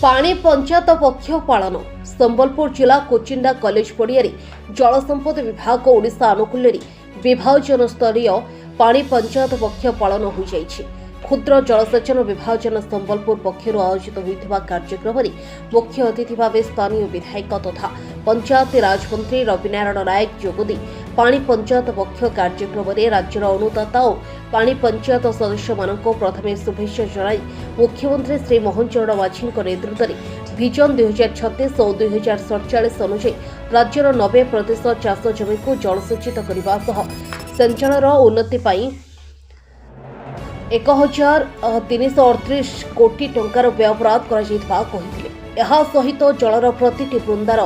पाणी पंचायत पक्ष पालन संबलपुर जिला कोचिंडा कॉलेज पड़िया जलसंपद विभाग ओडिशा अनुकूल विभाजन स्तरीय पाणी पंचायत पक्ष पालन हो जाइछि। क्षुद्र जलसेचन विभाजन संबलपुर पक्षर आयोजित होता कार्यक्रम में मुख्य अतिथि भाव स्थानीय विधायक तथा पंचायती राज मंत्री रविनारायण नायक जोगदी पाणी पंचायत पक्ष कार्यक्रम में राज्यर अनुदाता और पाणी पंचायत सदस्य मानक प्रथमे शुभेच्छा जणाई मुख्यमंत्री श्री मोहन चरण माझी नेतृत्व में विजन 2036 और 2047 अनुसार राज्यर 90% चाष जमी को जलसेचित करने सिंचन उन्नति 1338 कोटी टंकार व्यवहार कर सहित जलर प्रतिटी बृंदार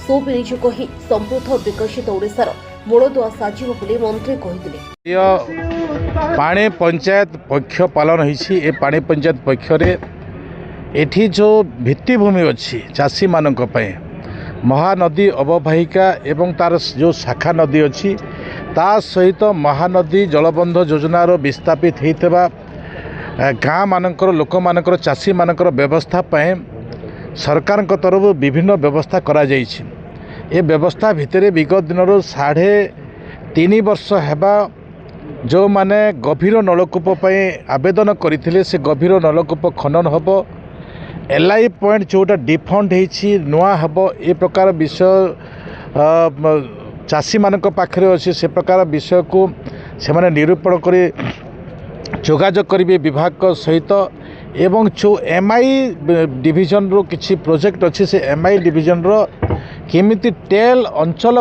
सुविनियोग ही समृद्ध विकसित ओडिशार मूलदुआ साजिब बोली मंत्री कहिथिले। पाणी पंचायत पक्ष पालन होइछि। ए पाणी पंचायत पक्ष रे एठी जो भित्तिभूमि अच्छी चाषी मानक पय महानदी अववाहिका एवं तार जो शाखा नदी अच्छी ता सहित महानदी जलबंध योजनार विस्थापित होता गाँ मानकर लोक मानकर चाषी मानकर व्यवस्था पाए सरकार तरफ विभिन्न व्यवस्था करा जाइछि। ए व्यवस्था भितर विगत दिन 3.5 वर्ष हेबा जो माने गभीर नलकूप आवेदन करथिले से गभीर नलकूप खनन होबो। एलआई पॉइंट जोटा डिफंड होइछि नुआ हेबो ए प्रकार विषय चाषी मानक पाखरे अछि। से प्रकार विषय को से माने निरूपण करी जोगाजोग करिवे विभाग सहित एवं जो एमआई डिविजन रो किछि प्रोजेक्ट अछि से एमआई डिविजन रो केमिति टेल अंचल